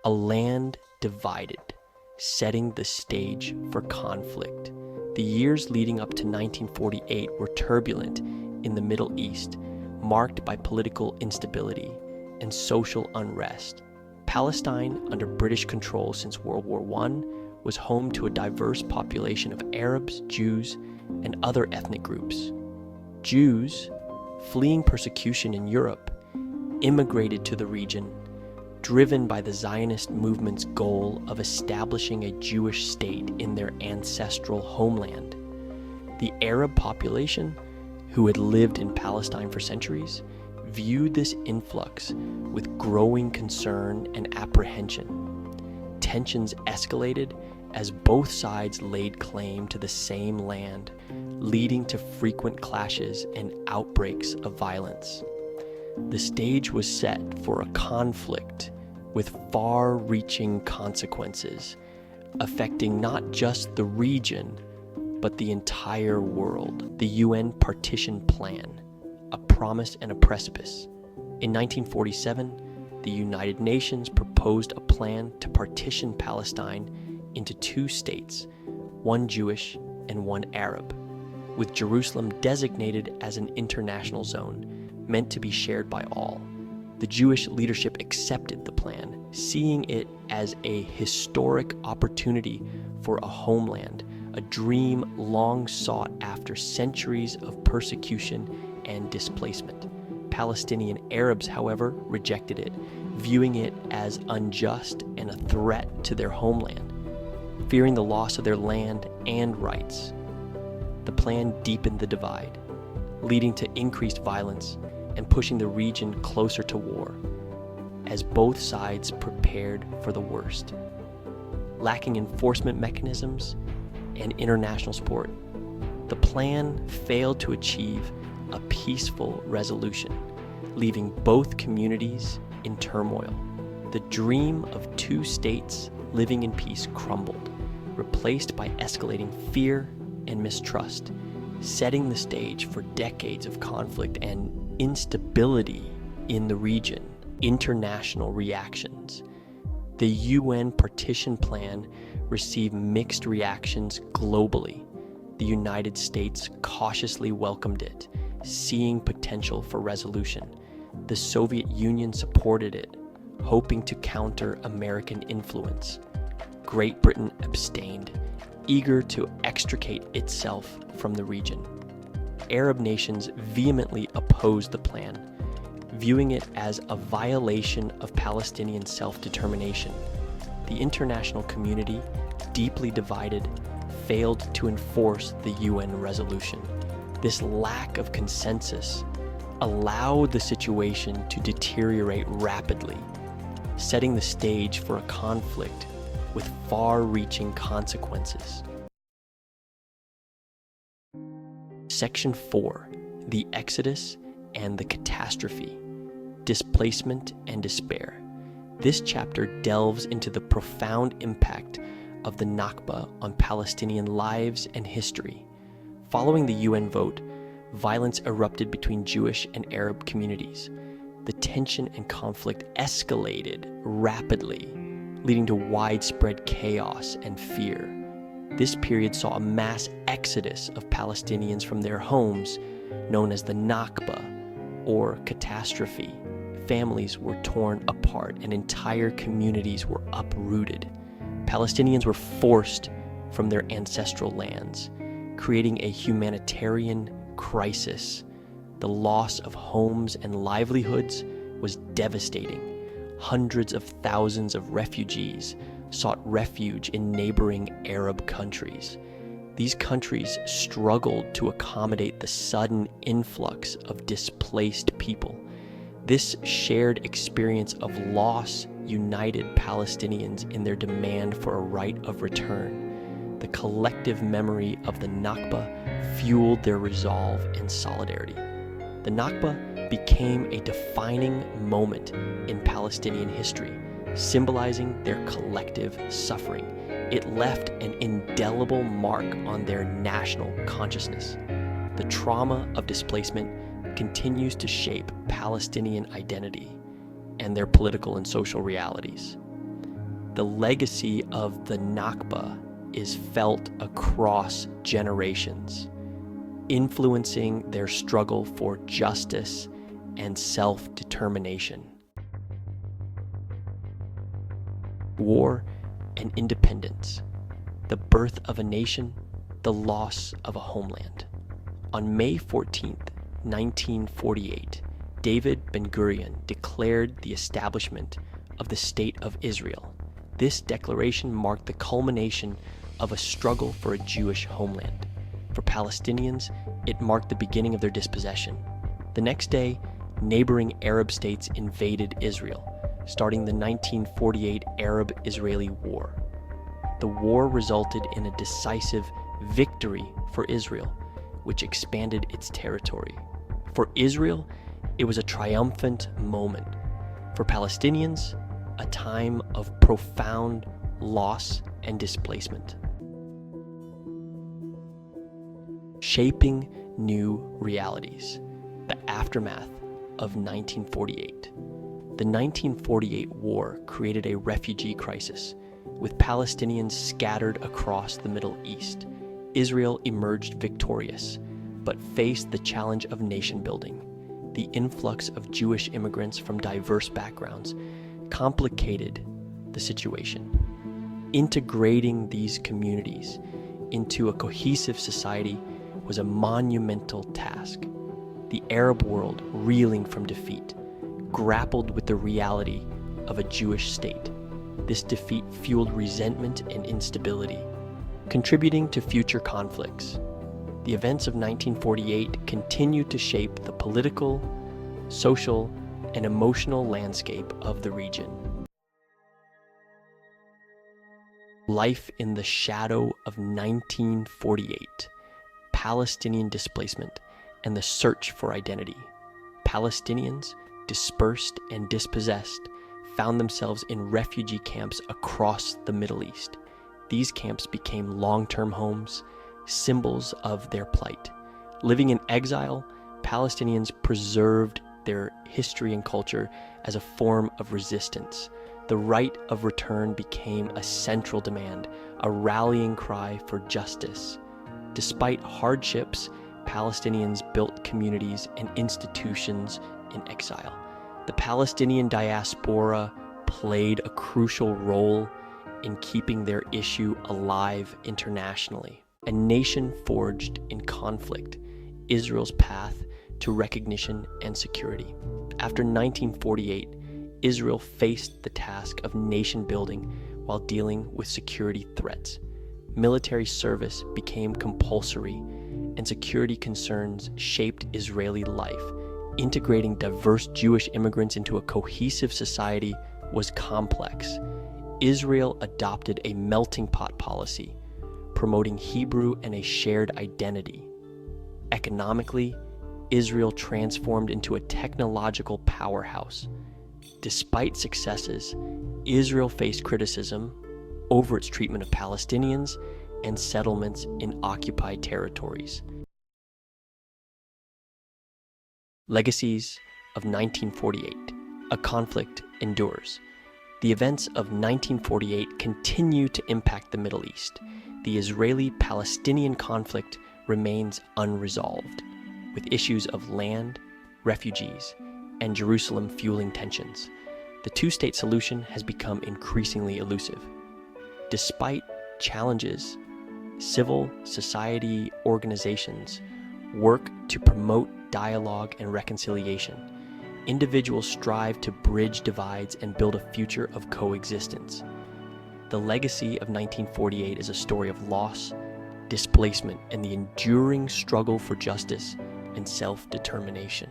a land divided, setting the stage for conflict. The years leading up to 1948 were turbulent in the Middle East, marked by political instability and social unrest. Palestine, under British control since World War I, was home to a diverse population of Arabs, Jews, and other ethnic groups. Jews, fleeing persecution in Europe, immigrated to the region, driven by the Zionist movement's goal of establishing a Jewish state in their ancestral homeland. The Arab population, who had lived in Palestine for centuries, viewed this influx with growing concern and apprehension. Tensions escalated as both sides laid claim to the same land, leading to frequent clashes and outbreaks of violence. The stage was set for a conflict with far-reaching consequences, affecting not just the region, but the entire world. The UN Partition Plan, a promise and a precipice. In 1947, the United Nations proposed a plan to partition Palestine into two states, one Jewish and one Arab, with Jerusalem designated as an international zone meant to be shared by all. The Jewish leadership accepted the plan, seeing it as a historic opportunity for a homeland, a dream long sought after centuries of persecution and displacement. Palestinian Arabs, however, rejected it, viewing it as unjust and a threat to their homeland, fearing the loss of their land and rights. The plan deepened the divide, leading to increased violence and pushing the region closer to war, as both sides prepared for the worst. Lacking enforcement mechanisms and international support, the plan failed to achieve a peaceful resolution, leaving both communities in turmoil. The dream of two states living in peace crumbled, replaced by escalating fear and mistrust, setting the stage for decades of conflict and instability in the region. International reactions. The UN Partition Plan received mixed reactions globally. The United States cautiously welcomed it, seeing potential for resolution. The Soviet Union supported it, hoping to counter American influence. Great Britain abstained, eager to extricate itself from the region. Arab nations vehemently opposed the plan, viewing it as a violation of Palestinian self-determination. The international community, deeply divided, failed to enforce the UN resolution. This lack of consensus allowed the situation to deteriorate rapidly, setting the stage for a conflict with far-reaching consequences. Section 4. The Exodus and the Catastrophe. Displacement and Despair. This chapter delves into the profound impact of the Nakba on Palestinian lives and history. Following the UN vote, violence erupted between Jewish and Arab communities. The tension and conflict escalated rapidly, leading to widespread chaos and fear. This period saw a mass exodus of Palestinians from their homes, known as the Nakba, or catastrophe. Families were torn apart and entire communities were uprooted. Palestinians were forced from their ancestral lands, creating a humanitarian crisis. The loss of homes and livelihoods was devastating. Hundreds of thousands of refugees sought refuge in neighboring Arab countries. These countries struggled to accommodate the sudden influx of displaced people. This shared experience of loss united Palestinians in their demand for a right of return. The collective memory of the Nakba fueled their resolve and solidarity. The Nakba became a defining moment in Palestinian history, symbolizing their collective suffering. It left an indelible mark on their national consciousness. The trauma of displacement continues to shape Palestinian identity and their political and social realities. The legacy of the Nakba is felt across generations, influencing their struggle for justice and self-determination. War and independence, the birth of a nation, the loss of a homeland. On May 14, 1948, David Ben-Gurion declared the establishment of the State of Israel. This declaration marked the culmination of a struggle for a Jewish homeland. For Palestinians, it marked the beginning of their dispossession. The next day, neighboring Arab states invaded Israel, starting the 1948 Arab-Israeli War. The war resulted in a decisive victory for Israel, which expanded its territory. For Israel, it was a triumphant moment. For Palestinians, a time of profound loss and displacement. Shaping new realities, the aftermath of 1948. The 1948 war created a refugee crisis, with Palestinians scattered across the Middle East. Israel emerged victorious, but faced the challenge of nation building. The influx of Jewish immigrants from diverse backgrounds complicated the situation. Integrating these communities into a cohesive society was a monumental task. The Arab world, reeling from defeat, grappled with the reality of a Jewish state. This defeat fueled resentment and instability, contributing to future conflicts. The events of 1948 continued to shape the political, social, and emotional landscape of the region. Life in the shadow of 1948, Palestinian displacement, and the search for identity. Palestinians, dispersed and dispossessed, found themselves in refugee camps across the Middle East. These camps became long-term homes, symbols of their plight. Living in exile, Palestinians preserved their history and culture as a form of resistance. The right of return became a central demand, a rallying cry for justice. Despite hardships, Palestinians built communities and institutions in exile. The Palestinian diaspora played a crucial role in keeping their issue alive internationally. A nation forged in conflict, Israel's path to recognition and security. After 1948, Israel faced the task of nation building while dealing with security threats. Military service became compulsory, and security concerns shaped Israeli life. Integrating diverse Jewish immigrants into a cohesive society was complex. Israel adopted a melting pot policy, promoting Hebrew and a shared identity. Economically, Israel transformed into a technological powerhouse. Despite successes, Israel faced criticism over its treatment of Palestinians and settlements in occupied territories. Legacies of 1948. A conflict endures. The events of 1948 continue to impact the Middle East. The Israeli-Palestinian conflict remains unresolved, with issues of land, refugees, and Jerusalem fueling tensions. The two-state solution has become increasingly elusive. Despite challenges, civil society organizations work to promote dialogue and reconciliation. Individuals strive to bridge divides and build a future of coexistence. The legacy of 1948 is a story of loss, displacement, and the enduring struggle for justice and self-determination.